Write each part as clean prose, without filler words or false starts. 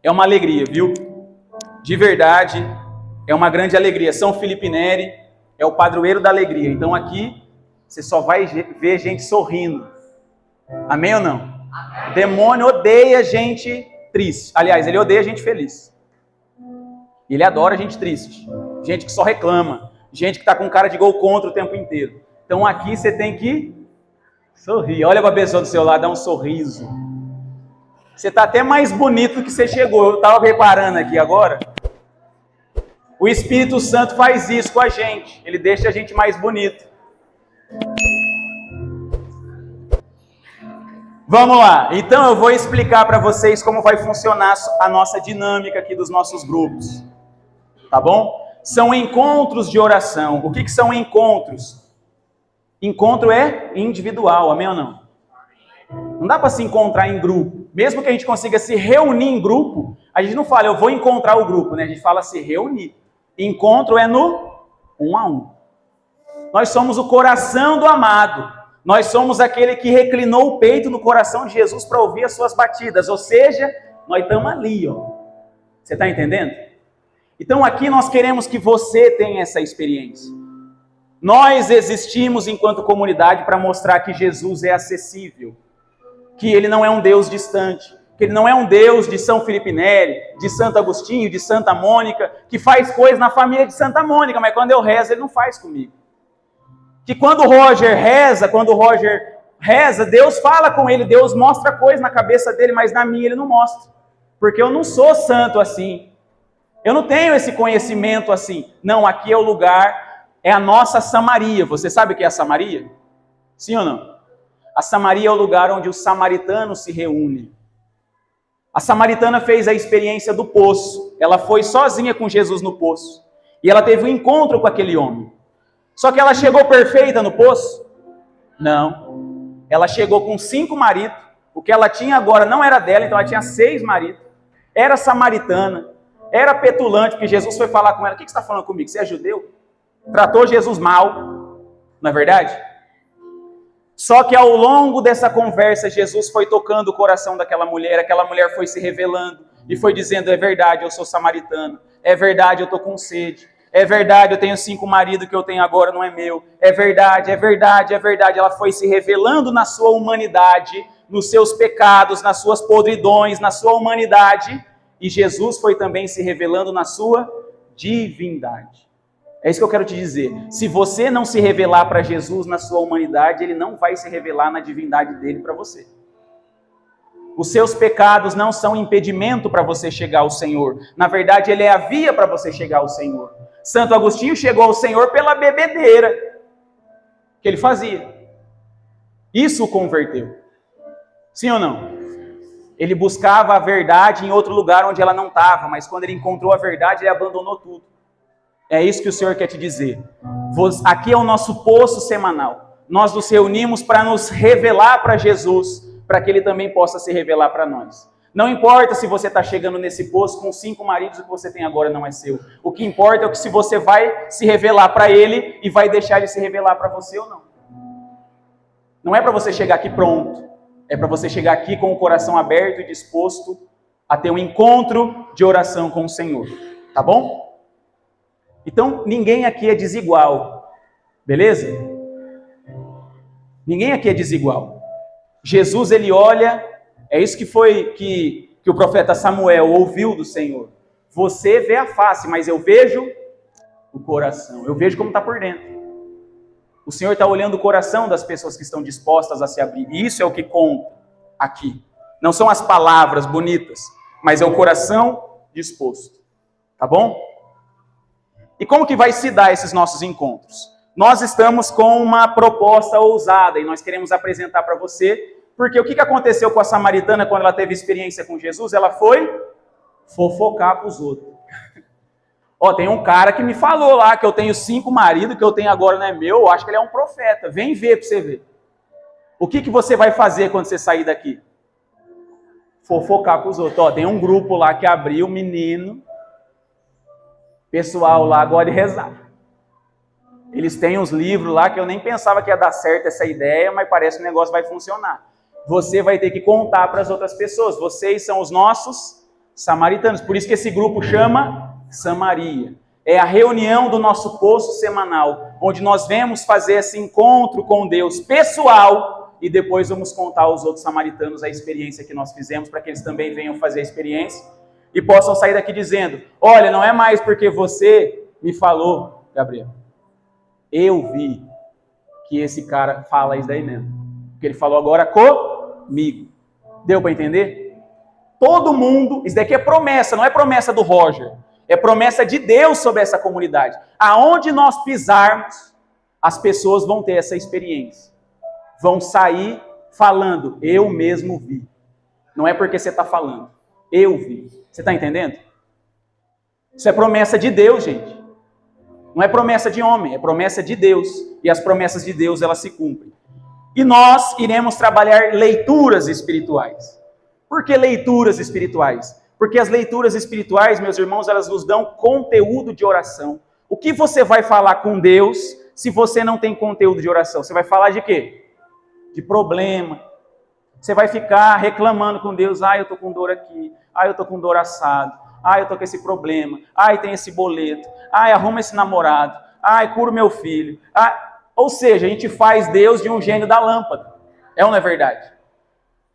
É uma alegria, viu? De verdade, é uma grande alegria. São Felipe Neri é o padroeiro da alegria. Então aqui você só vai ver gente sorrindo. Amém ou não? Amém. O demônio odeia gente triste. Aliás, ele odeia gente feliz. Ele adora gente triste. Gente que só reclama. Gente que está com cara de gol contra o tempo inteiro. Então aqui você tem que sorrir. Olha para a pessoa do seu lado, dá um sorriso. Você está até mais bonito do que você chegou. Eu estava reparando aqui agora. O Espírito Santo faz isso com a gente. Ele deixa a gente mais bonito. Vamos lá. Então eu vou explicar para vocês como vai funcionar a nossa dinâmica aqui dos nossos grupos. Tá bom? São encontros de oração. O que são encontros? Encontro é individual, amém ou não? Não dá para se encontrar em grupo. Mesmo que a gente consiga se reunir em grupo, a gente não fala, eu vou encontrar o grupo, né? A gente fala se reunir. Encontro é no 1 a 1. Nós somos o coração do amado. Nós somos aquele que reclinou o peito no coração de Jesus para ouvir as suas batidas. Ou seja, nós estamos ali, ó. Você está entendendo? Então aqui nós queremos que você tenha essa experiência. Nós existimos enquanto comunidade para mostrar que Jesus é acessível. Que ele não é um Deus distante. Que ele não é um Deus de São Felipe Neri, de Santo Agostinho, de Santa Mônica, que faz coisas na família de Santa Mônica, mas quando eu rezo, ele não faz comigo. Que quando o Roger reza, Deus fala com ele, Deus mostra coisas na cabeça dele, mas na minha ele não mostra. Porque eu não sou santo assim. Eu não tenho esse conhecimento assim. Não, aqui é o lugar, é a nossa Samaria. Você sabe o que é a Samaria? Sim ou não? A Samaria é o lugar onde os samaritanos se reúnem. A samaritana fez a experiência do poço. Ela foi sozinha com Jesus no poço. E ela teve um encontro com aquele homem. Só que ela chegou perfeita no poço? Não. Ela chegou com 5 maridos. O que ela tinha agora não era dela, então ela tinha 6 maridos. Era samaritana. Era petulante, porque Jesus foi falar com ela. O que você está falando comigo? Você é judeu? Tratou Jesus mal. Não é verdade? Só que ao longo dessa conversa, Jesus foi tocando o coração daquela mulher. Aquela mulher foi se revelando e foi dizendo, é verdade, eu sou samaritano. É verdade, eu estou com sede. É verdade, eu tenho 5 maridos, que eu tenho agora não é meu. É verdade, é verdade, é verdade. Ela foi se revelando na sua humanidade, nos seus pecados, nas suas podridões, na sua humanidade. E Jesus foi também se revelando na sua divindade. É isso que eu quero te dizer. Se você não se revelar para Jesus na sua humanidade, ele não vai se revelar na divindade dele para você. Os seus pecados não são impedimento para você chegar ao Senhor. Na verdade, ele é a via para você chegar ao Senhor. Santo Agostinho chegou ao Senhor pela bebedeira que ele fazia. Isso o converteu. Sim ou não? Ele buscava a verdade em outro lugar onde ela não estava, mas quando ele encontrou a verdade, ele abandonou tudo. É isso que o Senhor quer te dizer. Aqui é o nosso poço semanal. Nós nos reunimos para nos revelar para Jesus, para que ele também possa se revelar para nós. Não importa se você está chegando nesse poço com 5 maridos, o que você tem agora não é seu. O que importa é que se você vai se revelar para ele e vai deixar ele se revelar para você ou não. Não é para você chegar aqui pronto. É para você chegar aqui com o coração aberto e disposto a ter um encontro de oração com o Senhor. Tá bom? Então, ninguém aqui é desigual. Beleza? Ninguém aqui é desigual. Jesus, ele olha, é isso que o profeta Samuel ouviu do Senhor. Você vê a face, mas eu vejo o coração. Eu vejo como está por dentro. O Senhor está olhando o coração das pessoas que estão dispostas a se abrir. E isso é o que conta aqui. Não são as palavras bonitas, mas é o coração disposto. Tá bom? E como que vai se dar esses nossos encontros? Nós estamos com uma proposta ousada e nós queremos apresentar para você, porque o que aconteceu com a samaritana quando ela teve experiência com Jesus? Ela foi fofocar para os outros. Ó, tem um cara que me falou lá que eu tenho 5 maridos, que eu tenho agora não é meu, eu acho que ele é um profeta. Vem ver para você ver. O que você vai fazer quando você sair daqui? Fofocar para os outros. Ó, tem um grupo lá que abriu, menino. Pessoal lá gosta de rezar. Eles têm uns livros lá que eu nem pensava que ia dar certo essa ideia, mas parece que o negócio vai funcionar. Você vai ter que contar para as outras pessoas. Vocês são os nossos samaritanos. Por isso que esse grupo chama Samaria. É a reunião do nosso poço semanal, onde nós vemos fazer esse encontro com Deus pessoal e depois vamos contar aos outros samaritanos a experiência que nós fizemos, para que eles também venham fazer a experiência e possam sair daqui dizendo: olha, não é mais porque você me falou, Gabriel, eu vi que esse cara fala isso daí mesmo, porque ele falou agora comigo. Deu para entender? Todo mundo, isso daqui é promessa, não é promessa do Roger, é promessa de Deus sobre essa comunidade. Aonde nós pisarmos, as pessoas vão ter essa experiência, vão sair falando: eu mesmo vi. Não é porque você está falando, eu vi. Você está entendendo? Isso é promessa de Deus, gente. Não é promessa de homem, é promessa de Deus. E as promessas de Deus, elas se cumprem. E nós iremos trabalhar leituras espirituais. Por que leituras espirituais? Porque as leituras espirituais, meus irmãos, elas nos dão conteúdo de oração. O que você vai falar com Deus se você não tem conteúdo de oração? Você vai falar de quê? De problema. Você vai ficar reclamando com Deus: eu estou com dor aqui, eu estou com dor assado, eu estou com esse problema, tem esse boleto, arruma esse namorado, cura o meu filho. Ou seja, a gente faz Deus de um gênio da lâmpada. É ou não é verdade?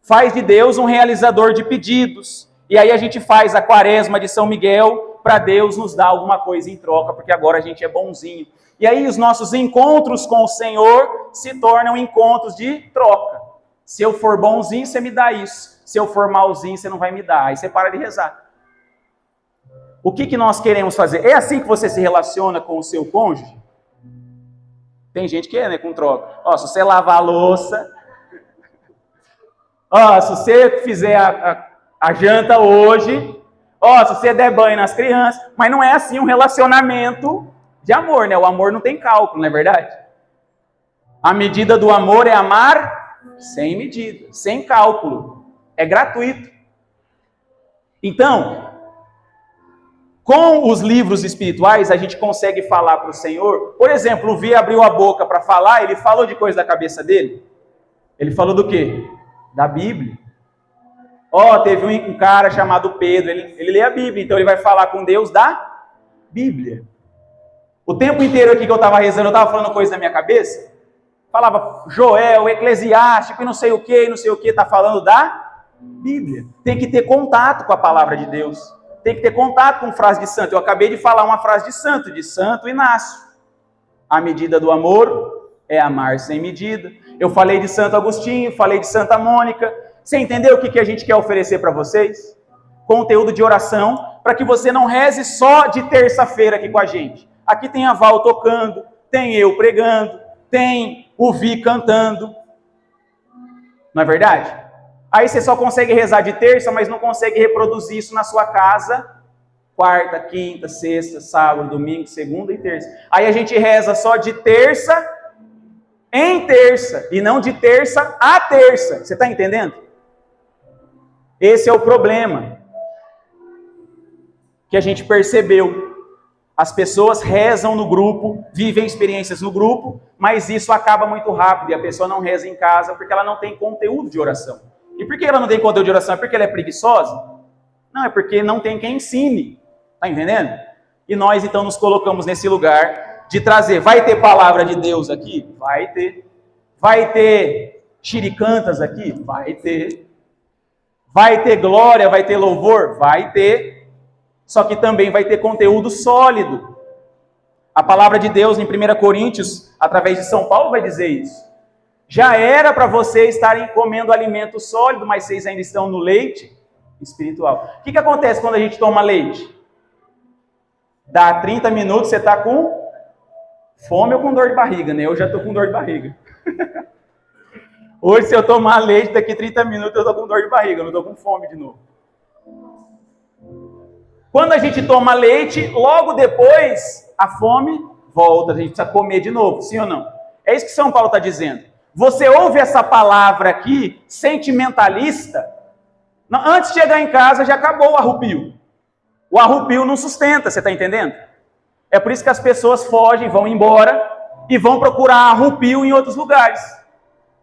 Faz de Deus um realizador de pedidos. E aí a gente faz a quaresma de São Miguel para Deus nos dar alguma coisa em troca, porque agora a gente é bonzinho. E aí os nossos encontros com o Senhor se tornam encontros de troca. Se eu for bonzinho, você me dá isso. Se eu for malzinho, você não vai me dar. Aí você para de rezar. O que nós queremos fazer? É assim que você se relaciona com o seu cônjuge? Tem gente que é, né, com troca. Se você lavar a louça, se você fizer a janta hoje, se você der banho nas crianças, mas não é assim um relacionamento de amor, né? O amor não tem cálculo, não é verdade? A medida do amor é amar sem medida, sem cálculo. É gratuito. Então, com os livros espirituais, a gente consegue falar para o Senhor. Por exemplo, o Vi abriu a boca para falar, ele falou de coisa da cabeça dele? Ele falou do quê? Da Bíblia. Teve um cara chamado Pedro, ele lê a Bíblia, então ele vai falar com Deus da Bíblia. O tempo inteiro aqui que eu estava rezando, eu estava falando coisa na minha cabeça, falava Joel, Eclesiástico e não sei o que, está falando da Bíblia. Tem que ter contato com a palavra de Deus. Tem que ter contato com frase de santo. Eu acabei de falar uma frase de Santo Inácio. A medida do amor é amar sem medida. Eu falei de Santo Agostinho, falei de Santa Mônica. Você entendeu o que a gente quer oferecer para vocês? Conteúdo de oração, para que você não reze só de terça-feira aqui com a gente. Aqui tem a Val tocando, tem eu pregando, tem o Vi cantando. Não é verdade? Aí você só consegue rezar de terça, mas não consegue reproduzir isso na sua casa quarta, quinta, sexta, sábado, domingo, segunda e terça. Aí a gente reza só de terça em terça, e não de terça a terça. Você está entendendo? Esse é o problema que a gente percebeu. As pessoas rezam no grupo, vivem experiências no grupo, mas isso acaba muito rápido e a pessoa não reza em casa porque ela não tem conteúdo de oração. E por que ela não tem conteúdo de oração? É porque ela é preguiçosa? Não, é porque não tem quem ensine. Está entendendo? E nós então nos colocamos nesse lugar de trazer. Vai ter palavra de Deus aqui? Vai ter. Vai ter chiricantas aqui? Vai ter. Vai ter glória, vai ter louvor? Vai ter. Só que também vai ter conteúdo sólido. A palavra de Deus em 1 Coríntios, através de São Paulo, vai dizer isso. Já era para vocês estarem comendo alimento sólido, mas vocês ainda estão no leite espiritual. O que acontece quando a gente toma leite? Dá 30 minutos, você está com fome ou com dor de barriga, né? Eu já estou com dor de barriga. Hoje, se eu tomar leite, daqui 30 minutos eu estou com dor de barriga, eu não estou com fome de novo. Quando a gente toma leite, logo depois a fome volta, a gente precisa comer de novo, sim ou não? É isso que São Paulo está dizendo. Você ouve essa palavra aqui, sentimentalista, antes de chegar em casa já acabou o arrupio. O arrupio não sustenta, você está entendendo? É por isso que as pessoas fogem, vão embora e vão procurar arrupio em outros lugares.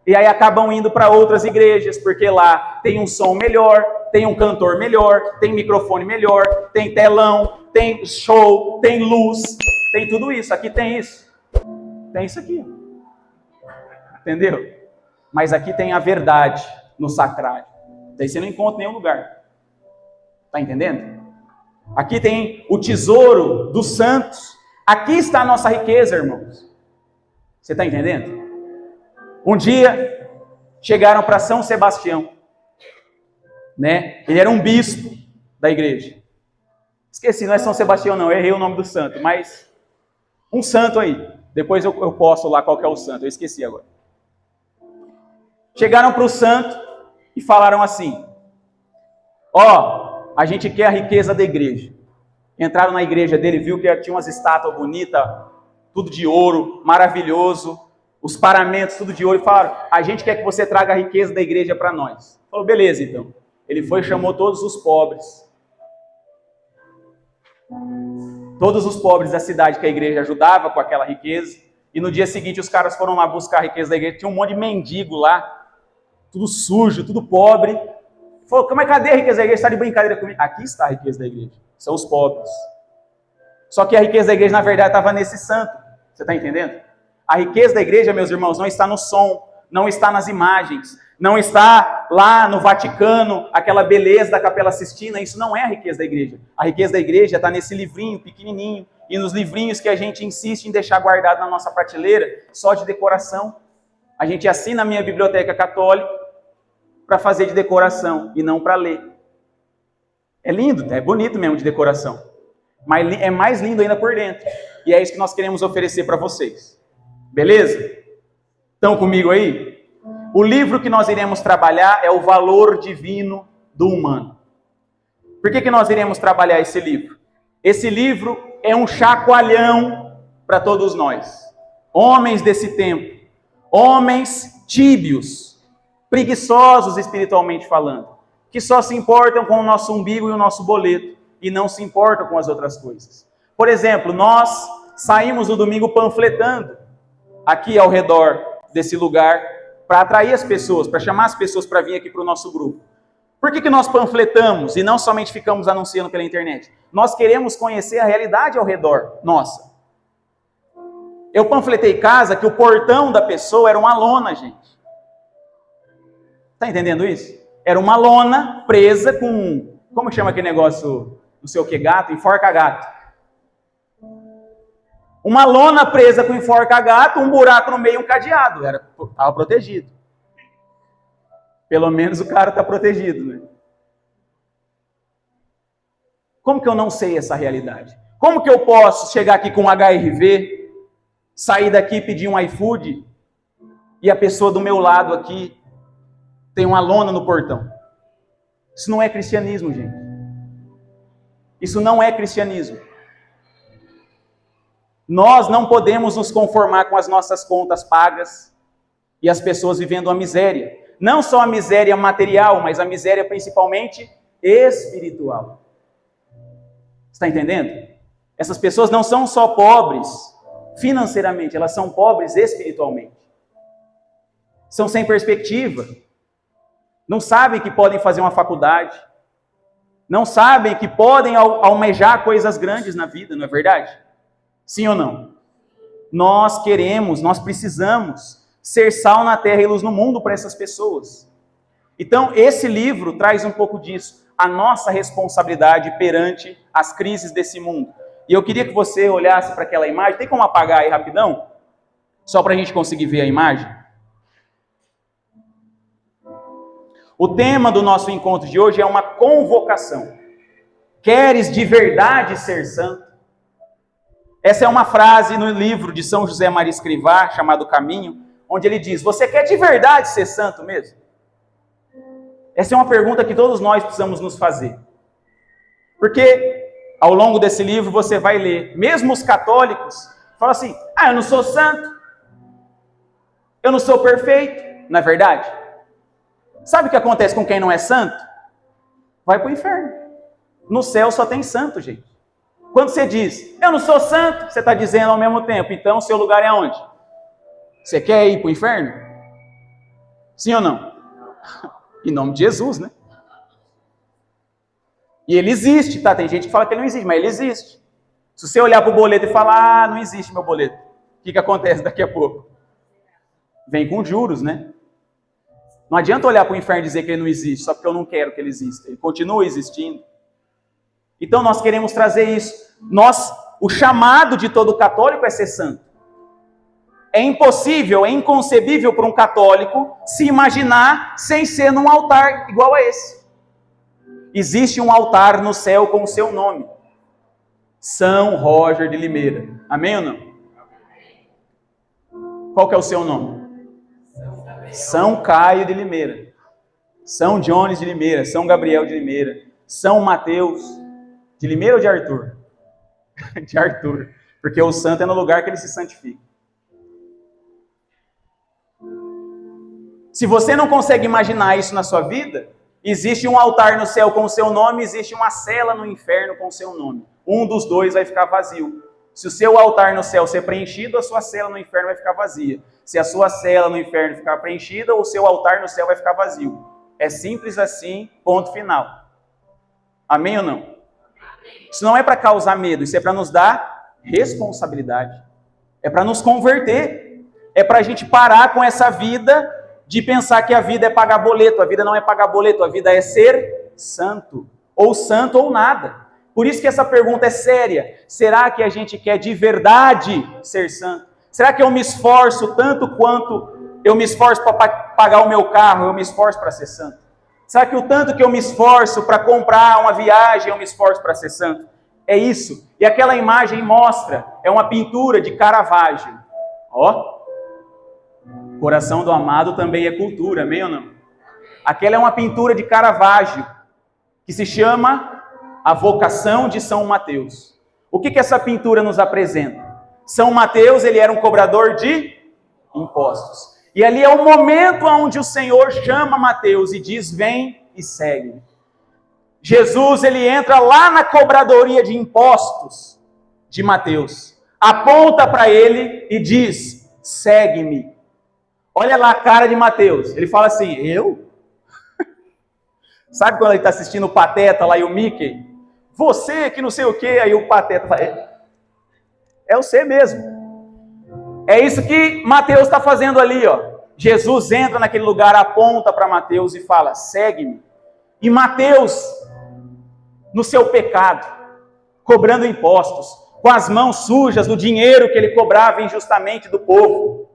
E aí acabam indo para outras igrejas, porque lá tem um som melhor, tem um cantor melhor, tem microfone melhor, tem telão, tem show, tem luz, tem tudo isso. Aqui tem isso. Tem isso aqui. Entendeu? Mas aqui tem a verdade no sacrário. Daí você não encontra em nenhum lugar. Tá entendendo? Aqui tem o tesouro dos santos. Aqui está a nossa riqueza, irmãos. Você está entendendo? Um dia, chegaram para São Sebastião. Né? Ele era um bispo da igreja. Esqueci, não é São Sebastião não, eu errei o nome do santo. Mas um santo aí. Depois eu posto lá qual que é o santo, eu esqueci agora. Chegaram para o santo e falaram assim: ó, a gente quer a riqueza da igreja. Entraram na igreja dele, viu que tinha umas estátuas bonitas, tudo de ouro, maravilhoso, os paramentos, tudo de ouro, e falaram: a gente quer que você traga a riqueza da igreja para nós. Falou, beleza então. Ele foi e chamou todos os pobres. Todos os pobres da cidade que a igreja ajudava com aquela riqueza. E no dia seguinte os caras foram lá buscar a riqueza da igreja. Tinha um monte de mendigo lá, tudo sujo, tudo pobre. Falou, cadê a riqueza da igreja? Está de brincadeira comigo? Aqui está a riqueza da igreja. São os pobres. Só que a riqueza da igreja, na verdade, estava nesse santo. Você está entendendo? A riqueza da igreja, meus irmãos, não está no som, não está nas imagens, não está lá no Vaticano, aquela beleza da Capela Sistina. Isso não é a riqueza da igreja. A riqueza da igreja está nesse livrinho pequenininho e nos livrinhos que a gente insiste em deixar guardado na nossa prateleira, só de decoração. A gente assina a minha biblioteca católica para fazer de decoração e não para ler. É lindo, é bonito mesmo de decoração, mas é mais lindo ainda por dentro. E é isso que nós queremos oferecer para vocês. Beleza? Estão comigo aí? O livro que nós iremos trabalhar é o valor divino do humano. Por que nós iremos trabalhar esse livro? Esse livro é um chacoalhão para todos nós. Homens desse tempo. Homens tíbios, preguiçosos espiritualmente falando, que só se importam com o nosso umbigo e o nosso boleto e não se importam com as outras coisas. Por exemplo, nós saímos no domingo panfletando aqui ao redor desse lugar para atrair as pessoas, para chamar as pessoas para vir aqui para o nosso grupo. Por que nós panfletamos e não somente ficamos anunciando pela internet? Nós queremos conhecer a realidade ao redor nossa. Eu panfletei casa que o portão da pessoa era uma lona, gente. Está entendendo isso? Era uma lona presa com... Como chama aquele negócio, não sei o que, gato? Enforca-gato. Uma lona presa com enforca-gato, um buraco no meio e um cadeado. Estava protegido. Pelo menos o cara está protegido, né? Como que eu não sei essa realidade? Como que eu posso chegar aqui com um HIV, sair daqui e pedir um iFood, e a pessoa do meu lado aqui tem uma lona no portão? Isso não é cristianismo, gente. Isso não é cristianismo. Nós não podemos nos conformar com as nossas contas pagas e as pessoas vivendo a miséria. Não só a miséria material, mas a miséria principalmente espiritual. Está entendendo? Essas pessoas não são só pobres financeiramente, elas são pobres espiritualmente. São sem perspectiva. Não sabem que podem fazer uma faculdade. Não sabem que podem almejar coisas grandes na vida, não é verdade? Sim ou não? Nós queremos, nós precisamos ser sal na terra e luz no mundo para essas pessoas. Então, esse livro traz um pouco disso, a nossa responsabilidade perante as crises desse mundo. E eu queria que você olhasse para aquela imagem. Tem como apagar aí rapidão? Só para a gente conseguir ver a imagem. O tema do nosso encontro de hoje é uma convocação. Queres de verdade ser santo? Essa é uma frase no livro de São José Maria Escrivá, chamado Caminho, onde ele diz: você quer de verdade ser santo mesmo? Essa é uma pergunta que todos nós precisamos nos fazer. Porque ao longo desse livro você vai ler, mesmo os católicos falam assim: eu não sou santo, eu não sou perfeito, não é verdade? Sabe o que acontece com quem não é santo? Vai para o inferno. No céu só tem santo, gente. Quando você diz, eu não sou santo, você está dizendo ao mesmo tempo, então seu lugar é onde? Você quer ir para o inferno? Sim ou não? Em nome de Jesus, né? E ele existe, tá? Tem gente que fala que ele não existe, mas ele existe. Se você olhar para o boleto e falar, não existe meu boleto, o que acontece daqui a pouco? Vem com juros, né? Não adianta olhar para o inferno e dizer que ele não existe, só porque eu não quero que ele exista. Ele continua existindo. Então nós queremos trazer isso. O chamado de todo católico é ser santo. É impossível, é inconcebível para um católico se imaginar sem ser num altar igual a esse. Existe um altar no céu com o seu nome. São Roger de Limeira. Amém ou não? Qual que é o seu nome? São Caio de Limeira. São Jones de Limeira. São Gabriel de Limeira. São Mateus de Limeira ou de Arthur? De Arthur. Porque o santo é no lugar que ele se santifica. Se você não consegue imaginar isso na sua vida, existe um altar no céu com o seu nome, existe uma cela no inferno com o seu nome. Um dos dois vai ficar vazio. Se o seu altar no céu ser preenchido, a sua cela no inferno vai ficar vazia. Se a sua cela no inferno ficar preenchida, o seu altar no céu vai ficar vazio. É simples assim, ponto final. Amém ou não? Isso não é para causar medo, isso é para nos dar responsabilidade. É para nos converter. É para a gente parar com essa vida de pensar que a vida é pagar boleto. A vida não é pagar boleto, a vida é ser santo. Ou santo ou nada. Por isso que essa pergunta é séria. Será que a gente quer de verdade ser santo? Será que eu me esforço tanto quanto eu me esforço para pagar o meu carro, eu me esforço para ser santo? Será que o tanto que eu me esforço para comprar uma viagem, eu me esforço para ser santo? É isso. E aquela imagem mostra, é uma pintura de Caravaggio. Ó. Coração do Amado também é cultura, amém ou não? Aquela é uma pintura de Caravaggio, que se chama A Vocação de São Mateus. O que essa pintura nos apresenta? São Mateus, ele era um cobrador de impostos. E ali é o momento onde o Senhor chama Mateus e diz, vem e segue. Jesus, ele entra lá na cobradoria de impostos de Mateus, aponta para ele e diz, segue-me. Olha lá a cara de Mateus. Ele fala assim, eu? Sabe quando ele está assistindo o Pateta lá e o Mickey? Você que não sei o quê, aí o Pateta fala, é você mesmo. É isso que Mateus está fazendo ali, ó. Jesus entra naquele lugar, aponta para Mateus e fala, segue-me. E Mateus, no seu pecado, cobrando impostos, com as mãos sujas do dinheiro que ele cobrava injustamente do povo,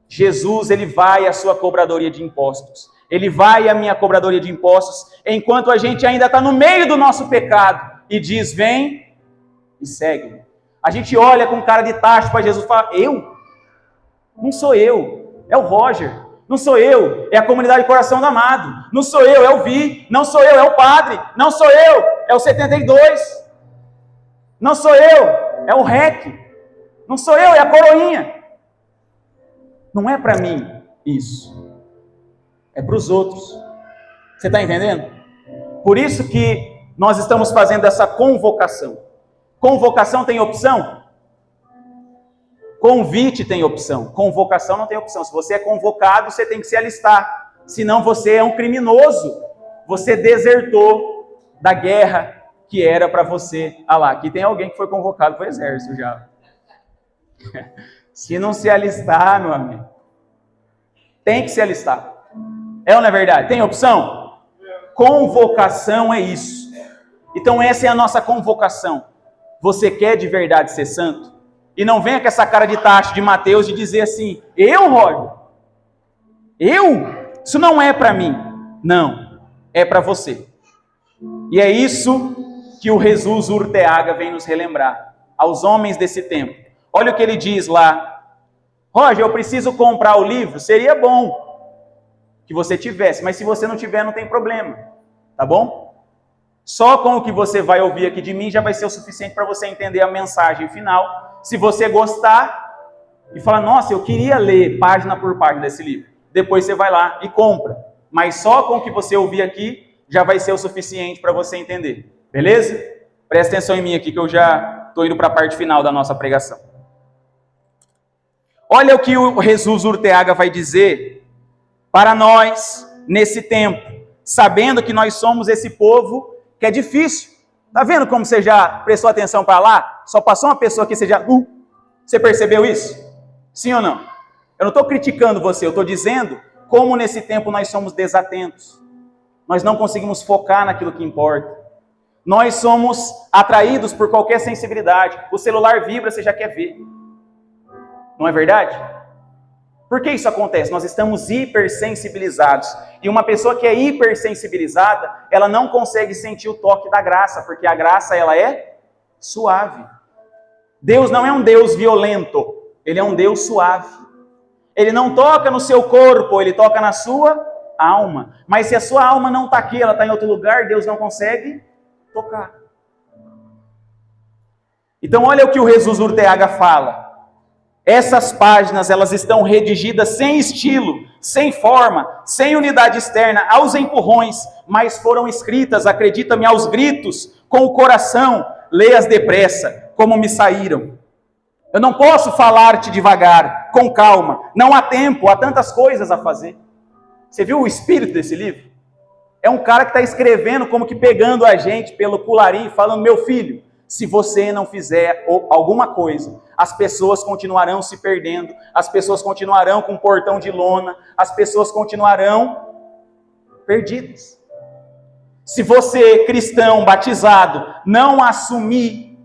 Jesus, ele vai à sua cobradoria de impostos. Ele vai à minha cobradoria de impostos, enquanto a gente ainda está no meio do nosso pecado, e diz, vem e segue-me. A gente olha com cara de tacho para Jesus e fala, eu? Não sou eu, é o Roger. Não sou eu, é a comunidade Coração do Amado. Não sou eu, é o Vi. Não sou eu, é o Padre. Não sou eu, é o 72. Não sou eu, é o REC. Não sou eu, é a Coroinha. Não é para mim isso. É para os outros. Você está entendendo? Por isso que nós estamos fazendo essa convocação. Convocação tem opção? Convite tem opção. Convocação não tem opção. Se você é convocado, você tem que se alistar. Senão você é um criminoso. Você desertou da guerra que era para você. Ah lá, aqui tem alguém que foi convocado para o exército já. Se não se alistar, meu amigo, tem que se alistar. É ou não é verdade? Tem opção? Convocação é isso. Então essa é a nossa convocação. Você quer de verdade ser santo? E não venha com essa cara de tacho de Mateus de dizer assim, eu, Roger? Eu? Isso não é para mim. Não, é para você. E é isso que o Jesus Urteaga vem nos relembrar. Aos homens desse tempo. Olha o que ele diz lá. Roger, eu preciso comprar o livro? Seria bom que você tivesse, mas se você não tiver, não tem problema. Tá bom? Só com o que você vai ouvir aqui de mim já vai ser o suficiente para você entender a mensagem final. Se você gostar e falar, nossa, eu queria ler página por página desse livro. Depois você vai lá e compra. Mas só com o que você ouvir aqui já vai ser o suficiente para você entender. Beleza? Presta atenção em mim aqui que eu já estou indo para a parte final da nossa pregação. Olha o que o Jesus Urteaga vai dizer para nós, nesse tempo, sabendo que nós somos esse povo que é difícil. Tá vendo como você já prestou atenção para lá? Só passou uma pessoa aqui, você já... Você percebeu isso? Sim ou não? Eu não estou criticando você, eu estou dizendo como nesse tempo nós somos desatentos. Nós não conseguimos focar naquilo que importa. Nós somos atraídos por qualquer sensibilidade. O celular vibra, você já quer ver. Não é verdade? Por que isso acontece? Nós estamos hipersensibilizados. E uma pessoa que é hipersensibilizada, ela não consegue sentir o toque da graça, porque a graça, ela é suave. Deus não é um Deus violento, Ele é um Deus suave. Ele não toca no seu corpo, Ele toca na sua alma. Mas se a sua alma não está aqui, ela está em outro lugar, Deus não consegue tocar. Então olha o que o Jesus Urteaga fala. Essas páginas, elas estão redigidas sem estilo, sem forma, sem unidade externa, aos empurrões, mas foram escritas, acredita-me, aos gritos, com o coração, leias depressa, como me saíram. Eu não posso falar-te devagar, com calma, não há tempo, há tantas coisas a fazer. Você viu o espírito desse livro? É um cara que está escrevendo como que pegando a gente pelo colarinho, falando, meu filho, se você não fizer alguma coisa, as pessoas continuarão se perdendo, as pessoas continuarão com um portão de lona, as pessoas continuarão perdidas. Se você, cristão, batizado, não assumir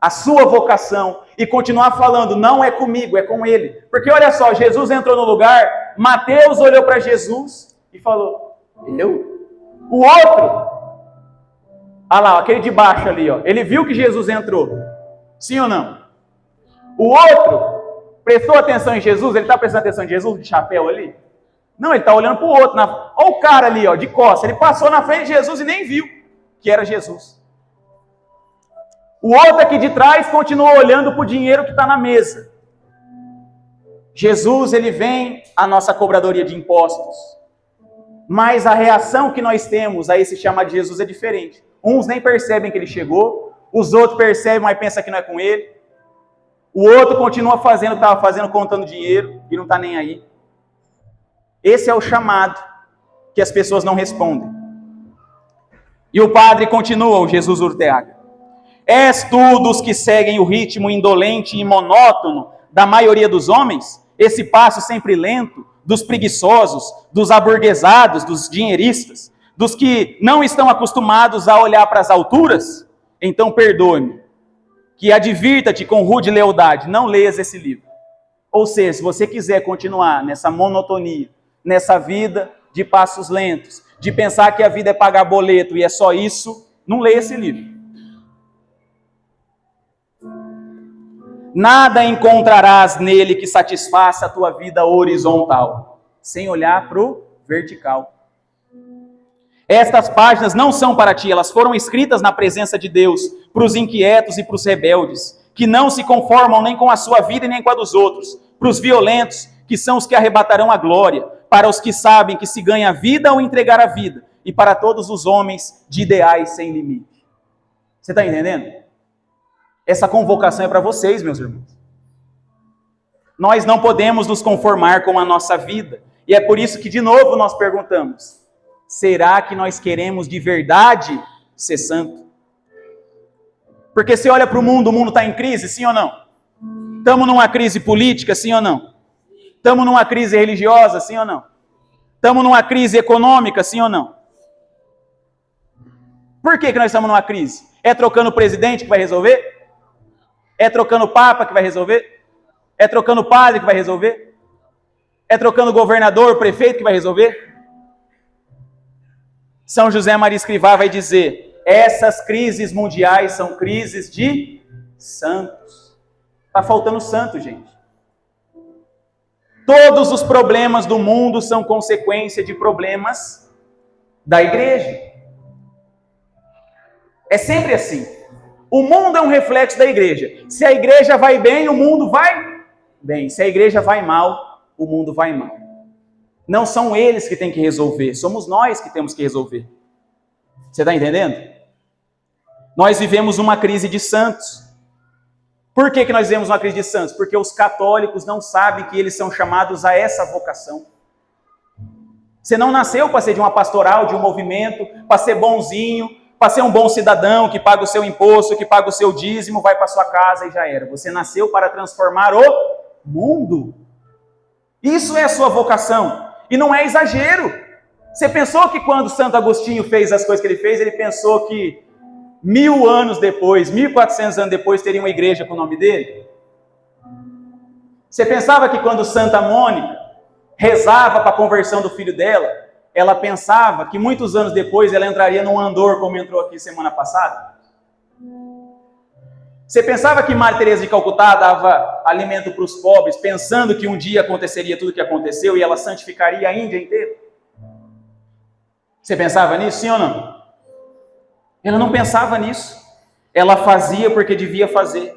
a sua vocação e continuar falando, não é comigo, é com ele. Porque olha só, Jesus entrou no lugar, Mateus olhou para Jesus e falou, eu? O outro... Olha lá, aquele de baixo ali, ó. Ele viu que Jesus entrou. Sim ou não? O outro prestou atenção em Jesus? Ele está prestando atenção em Jesus de chapéu ali? Não, ele está olhando para o outro. Olha o cara ali, ó, de costas. Ele passou na frente de Jesus e nem viu que era Jesus. O outro aqui de trás continuou olhando para o dinheiro que está na mesa. Jesus, ele vem à nossa cobradoria de impostos. Mas a reação que nós temos a esse chamado de Jesus é diferente. Uns nem percebem que ele chegou, os outros percebem, mas pensam que não é com ele. O outro continua fazendo o que estava fazendo, contando dinheiro, e não está nem aí. Esse é o chamado que as pessoas não respondem. E o padre continua, o Jesus Urteaga. És tu dos que seguem o ritmo indolente e monótono da maioria dos homens? Esse passo sempre lento dos preguiçosos, dos aburguesados, dos dinheiristas? Dos que não estão acostumados a olhar para as alturas? Então perdoe-me, que advirta-te com rude lealdade, não leias esse livro. Ou seja, se você quiser continuar nessa monotonia, nessa vida de passos lentos, de pensar que a vida é pagar boleto e é só isso, não leia esse livro. Nada encontrarás nele que satisfaça a tua vida horizontal, sem olhar para o vertical. Estas páginas não são para ti, elas foram escritas na presença de Deus, para os inquietos e para os rebeldes, que não se conformam nem com a sua vida e nem com a dos outros, para os violentos, que são os que arrebatarão a glória, para os que sabem que se ganha a vida ou entregar a vida, e para todos os homens de ideais sem limite. Você está entendendo? Essa convocação é para vocês, meus irmãos. Nós não podemos nos conformar com a nossa vida, e é por isso que de novo nós perguntamos, será que nós queremos de verdade ser santo? Porque você olha para o mundo está em crise, sim ou não? Estamos numa crise política, sim ou não? Estamos numa crise religiosa, sim ou não? Estamos numa crise econômica, sim ou não? Por que nós estamos numa crise? É trocando o presidente que vai resolver? É trocando o papa que vai resolver? É trocando o padre que vai resolver? É trocando o governador, o prefeito que vai resolver? São José Maria Escrivá vai dizer, essas crises mundiais são crises de santos. Está faltando santo, gente. Todos os problemas do mundo são consequência de problemas da igreja. É sempre assim. O mundo é um reflexo da igreja. Se a igreja vai bem, o mundo vai bem. Se a igreja vai mal, o mundo vai mal. Não são eles que têm que resolver, somos nós que temos que resolver. Você está entendendo? Nós vivemos uma crise de santos. Por que nós vivemos uma crise de santos? Porque os católicos não sabem que eles são chamados a essa vocação. Você não nasceu para ser de uma pastoral, de um movimento, para ser bonzinho, para ser um bom cidadão que paga o seu imposto, que paga o seu dízimo, vai para sua casa e já era. Você nasceu para transformar o mundo. Isso é a sua vocação. E não é exagero. Você pensou que quando Santo Agostinho fez as coisas que ele fez, ele pensou que 1000 anos depois, 1400 anos depois, teria uma igreja com o nome dele? Você pensava que quando Santa Mônica rezava para a conversão do filho dela, ela pensava que muitos anos depois ela entraria num andor, como entrou aqui semana passada? Você pensava que Maria Teresa de Calcutá dava alimento para os pobres, pensando que um dia aconteceria tudo o que aconteceu e ela santificaria a Índia inteira? Você pensava nisso, sim ou não? Ela não pensava nisso. Ela fazia porque devia fazer.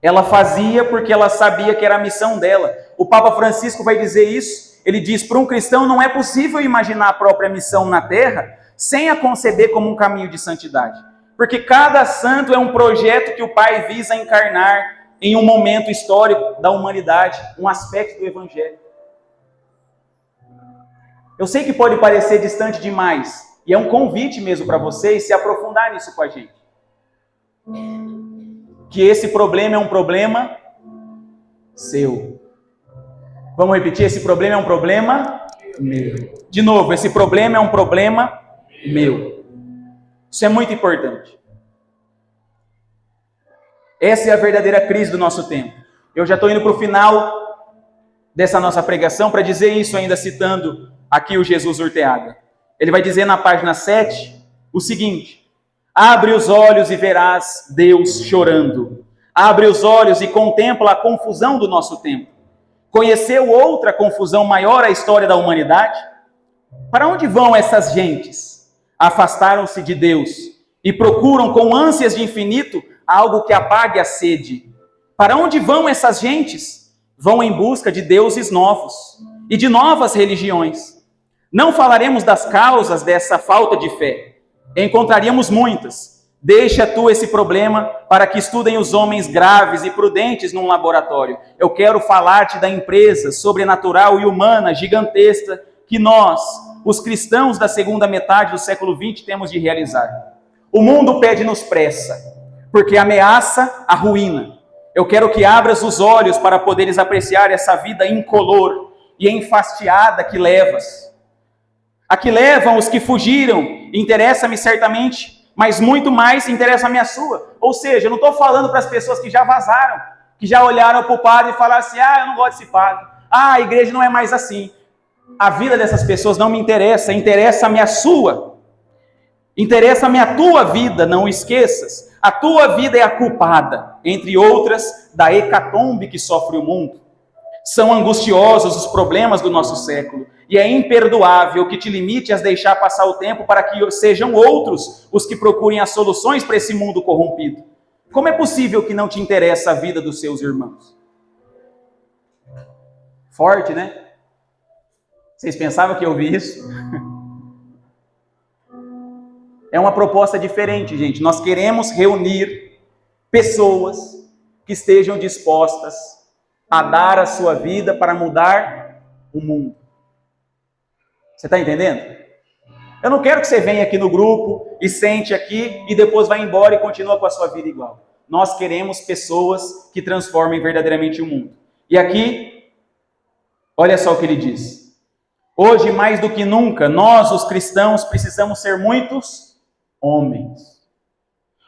Ela fazia porque ela sabia que era a missão dela. O Papa Francisco vai dizer isso. Ele diz, para um cristão não é possível imaginar a própria missão na Terra sem a conceber como um caminho de santidade. Porque cada santo é um projeto que o Pai visa encarnar em um momento histórico da humanidade, um aspecto do Evangelho. Eu sei que pode parecer distante demais, e é um convite mesmo para vocês se aprofundar nisso com a gente. Que esse problema é um problema seu. Vamos repetir? Esse problema é um problema meu. De novo, esse problema é um problema meu. Isso é muito importante. Essa é a verdadeira crise do nosso tempo. Eu já estou indo para o final dessa nossa pregação para dizer isso ainda citando aqui o Jesus Urteaga. Ele vai dizer na página 7 o seguinte: abre os olhos e verás Deus chorando. Abre os olhos e contempla a confusão do nosso tempo. Conheceu outra confusão maior a história da humanidade? Para onde vão essas gentes? Afastaram-se de Deus e procuram com ânsias de infinito algo que apague a sede. Para onde vão essas gentes? Vão em busca de deuses novos e de novas religiões. Não falaremos das causas dessa falta de fé. Encontraríamos muitas. Deixa tu esse problema para que estudem os homens graves e prudentes num laboratório. Eu quero falar-te da empresa sobrenatural e humana gigantesca que nós, os cristãos da segunda metade do século XX, temos de realizar. O mundo pede-nos pressa, porque ameaça a ruína. Eu quero que abras os olhos para poderes apreciar essa vida incolor e enfastiada que levas. A que levam os que fugiram, interessa-me certamente, mas muito mais interessa-me a sua. Ou seja, eu não estou falando para as pessoas que já vazaram, que já olharam para o padre e falaram assim, eu não gosto desse padre, a igreja não é mais assim. A vida dessas pessoas não me interessa, interessa-me a sua. Interessa-me a tua vida, não esqueças. A tua vida é a culpada, entre outras, da hecatombe que sofre o mundo. São angustiosos os problemas do nosso século, e é imperdoável que te limite a deixar passar o tempo para que sejam outros os que procurem as soluções para esse mundo corrompido. Como é possível que não te interessa a vida dos seus irmãos? Forte, né? Vocês pensavam que eu ouvi isso? É uma proposta diferente, gente. Nós queremos reunir pessoas que estejam dispostas a dar a sua vida para mudar o mundo. Você está entendendo? Eu não quero que você venha aqui no grupo e sente aqui e depois vá embora e continua com a sua vida igual. Nós queremos pessoas que transformem verdadeiramente o mundo. E aqui, olha só o que ele diz. Hoje, mais do que nunca, nós, os cristãos, precisamos ser muitos homens.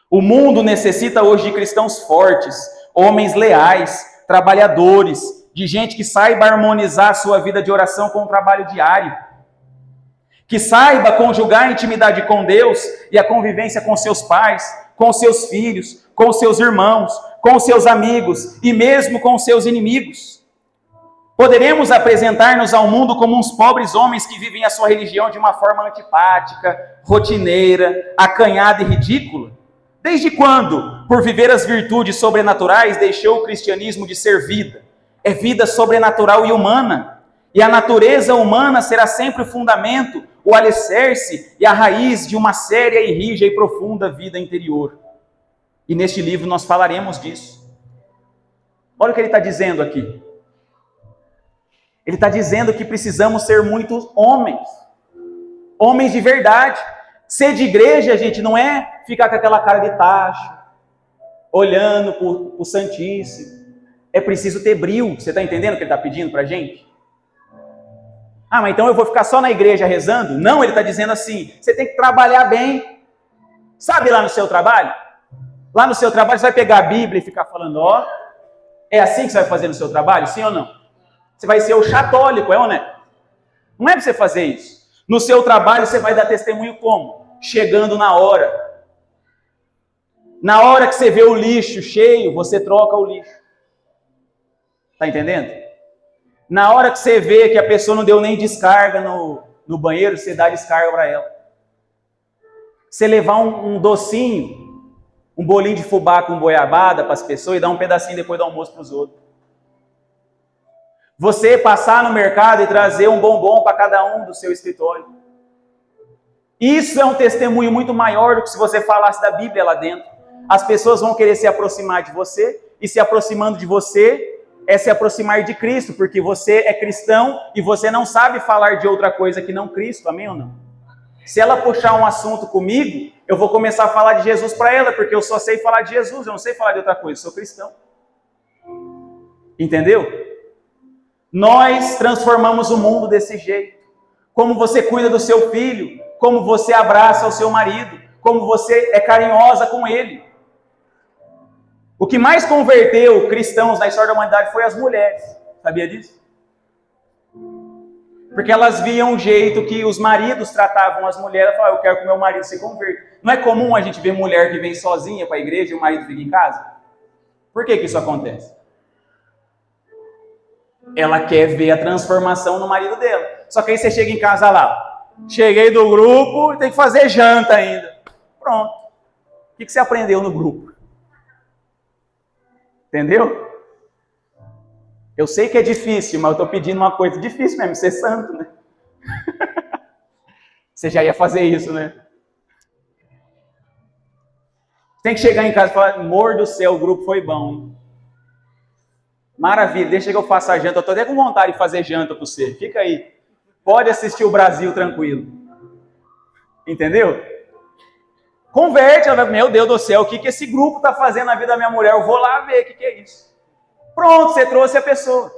O mundo necessita hoje de cristãos fortes, homens leais, trabalhadores, de gente que saiba harmonizar a sua vida de oração com o trabalho diário, que saiba conjugar a intimidade com Deus e a convivência com seus pais, com seus filhos, com seus irmãos, com seus amigos e mesmo com seus inimigos. Poderemos apresentar-nos ao mundo como uns pobres homens que vivem a sua religião de uma forma antipática, rotineira, acanhada e ridícula? Desde quando, por viver as virtudes sobrenaturais, deixou o cristianismo de ser vida? É vida sobrenatural e humana. E a natureza humana será sempre o fundamento, o alicerce e a raiz de uma séria e rija e profunda vida interior. E neste livro nós falaremos disso. Olha o que ele está dizendo aqui. Ele está dizendo que precisamos ser muitos homens. Homens de verdade. Ser de igreja, gente, não é ficar com aquela cara de tacho, olhando para o Santíssimo. É preciso ter brio. Você está entendendo o que ele está pedindo para a gente? Ah, mas então eu vou ficar só na igreja rezando? Não, ele está dizendo assim, você tem que trabalhar bem. Sabe lá no seu trabalho? Lá no seu trabalho você vai pegar a Bíblia e ficar falando, ó, é assim que você vai fazer no seu trabalho? Sim ou não? Você vai ser o chatólico, é ou não é? Não é para você fazer isso. No seu trabalho você vai dar testemunho como? Chegando na hora. Na hora que você vê o lixo cheio, você troca o lixo. Tá entendendo? Na hora que você vê que a pessoa não deu nem descarga no banheiro, você dá descarga para ela. Você levar um docinho, um bolinho de fubá com goiabada para as pessoas e dar um pedacinho depois do almoço para os outros. Você passar no mercado e trazer um bombom para cada um do seu escritório. Isso é um testemunho muito maior do que se você falasse da Bíblia lá dentro. As pessoas vão querer se aproximar de você, e se aproximando de você é se aproximar de Cristo, porque você é cristão e você não sabe falar de outra coisa que não Cristo, amém ou não? Se ela puxar um assunto comigo, eu vou começar a falar de Jesus para ela, porque eu só sei falar de Jesus, eu não sei falar de outra coisa, eu sou cristão. Entendeu? Nós transformamos o mundo desse jeito. Como você cuida do seu filho, como você abraça o seu marido, como você é carinhosa com ele. O que mais converteu cristãos na história da humanidade foi as mulheres. Sabia disso? Porque elas viam o jeito que os maridos tratavam as mulheres. Falavam, eu quero que meu marido se converta. Não é comum a gente ver mulher que vem sozinha para a igreja e o marido fica em casa? Por que isso acontece? Ela quer ver a transformação no marido dela. Só que aí você chega em casa lá. Cheguei do grupo e tem que fazer janta ainda. Pronto. O que você aprendeu no grupo? Entendeu? Eu sei que é difícil, mas eu estou pedindo uma coisa difícil mesmo, ser santo, né? Você já ia fazer isso, né? Tem que chegar em casa e falar, amor do céu, o grupo foi bom, hein? Maravilha, deixa que eu faça a janta. Eu estou até com vontade de fazer janta para você. Fica aí. Pode assistir o Brasil tranquilo. Entendeu? Converte, ela vai, meu Deus do céu, o que esse grupo está fazendo na vida da minha mulher? Eu vou lá ver o que é isso. Pronto, você trouxe a pessoa.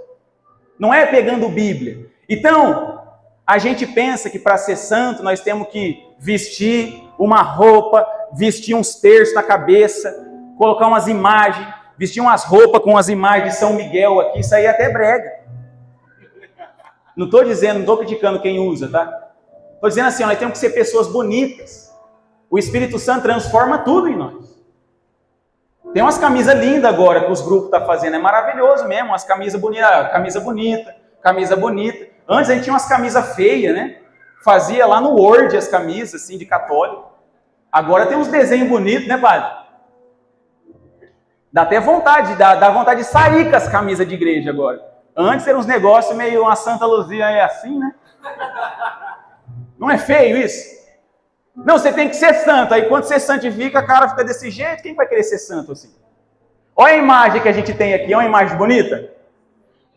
Não é pegando Bíblia. Então, a gente pensa que para ser santo nós temos que vestir uma roupa, vestir uns terços na cabeça, colocar umas imagens, vestir umas roupas com as imagens de São Miguel aqui, isso aí é até brega. Não estou dizendo, não estou criticando quem usa, tá? Estou dizendo assim, nós temos que ser pessoas bonitas. O Espírito Santo transforma tudo em nós. Tem umas camisas lindas agora que os grupos estão fazendo, é maravilhoso mesmo, umas camisas bonitas, camisa bonita. Antes a gente tinha umas camisas feias, né? Fazia lá no Word as camisas, assim, de católico. Agora tem uns desenhos bonitos, né, padre? Dá até vontade, dá vontade de sair com as camisas de igreja agora. Antes eram uns negócios meio uma Santa Luzia aí assim, né? Não é feio isso? Não, você tem que ser santo. Aí quando você santifica, a cara fica desse jeito. Quem vai querer ser santo assim? Olha a imagem que a gente tem aqui. É uma imagem bonita?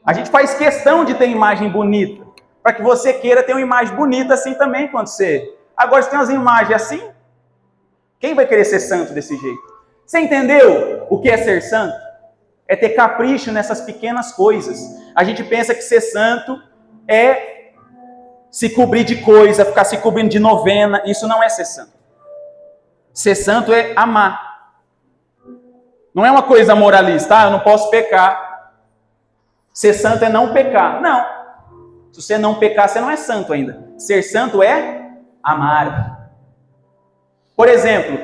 A gente faz questão de ter imagem bonita. Para que você queira ter uma imagem bonita assim também quando você... Agora, se tem umas imagens assim, quem vai querer ser santo desse jeito? Você entendeu o que é ser santo? É ter capricho nessas pequenas coisas. A gente pensa que ser santo é se cobrir de coisa, ficar se cobrindo de novena. Isso não é ser santo. Ser santo é amar. Não é uma coisa moralista. Eu não posso pecar. Ser santo é não pecar. Não. Se você não pecar, você não é santo ainda. Ser santo é amar. Por exemplo,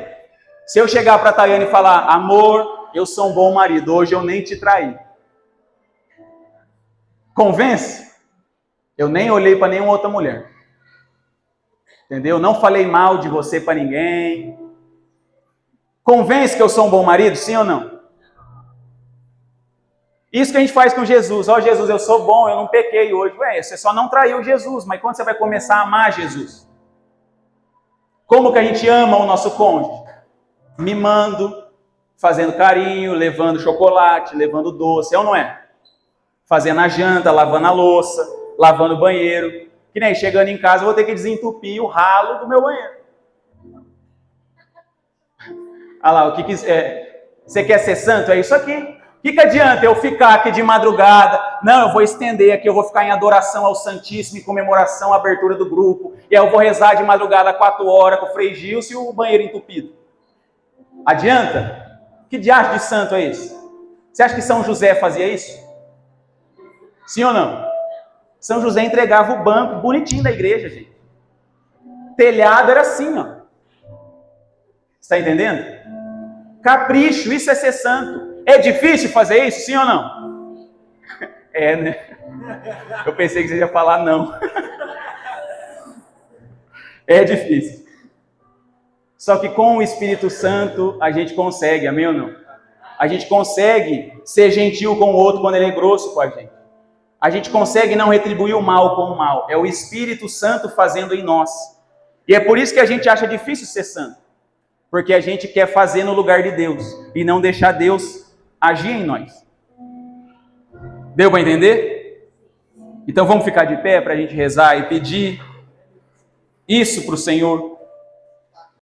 se eu chegar para a Tayane e falar, amor, eu sou um bom marido, hoje eu nem te traí. Convence? Eu nem olhei para nenhuma outra mulher. Entendeu? Não falei mal de você para ninguém. Convence que eu sou um bom marido, sim ou não? Isso que a gente faz com Jesus. Ó, Jesus, eu sou bom, eu não pequei hoje. Ué, você só não traiu Jesus, mas quando você vai começar a amar Jesus? Como que a gente ama o nosso cônjuge? Mimando, fazendo carinho, levando chocolate, levando doce, é ou não é? fazendo a janta, lavando a louça, lavando o banheiro. Que nem chegando em casa eu vou ter que desentupir o ralo do meu banheiro. Olha lá, você quer ser santo? É isso aqui. O que adianta eu ficar aqui de madrugada? Não, eu vou estender aqui, eu vou ficar em adoração ao Santíssimo, em comemoração à abertura do grupo. E aí eu vou rezar de madrugada 4 horas com o Frei Gilson e o banheiro entupido. Adianta? Que diacho de santo é esse? Você acha que São José fazia isso? Sim ou não? São José entregava o banco bonitinho da igreja, gente. Telhado era assim, ó. Está entendendo? Capricho, isso é ser santo. É difícil fazer isso, sim ou não? É, né? Eu pensei que você ia falar não. É difícil. Só que com o Espírito Santo a gente consegue, amém ou não? A gente consegue ser gentil com o outro quando ele é grosso com a gente. A gente consegue não retribuir o mal com o mal. É o Espírito Santo fazendo em nós. E é por isso que a gente acha difícil ser santo. Porque a gente quer fazer no lugar de Deus e não deixar Deus agir em nós. Deu para entender? Então vamos ficar de pé para a gente rezar e pedir isso para o Senhor.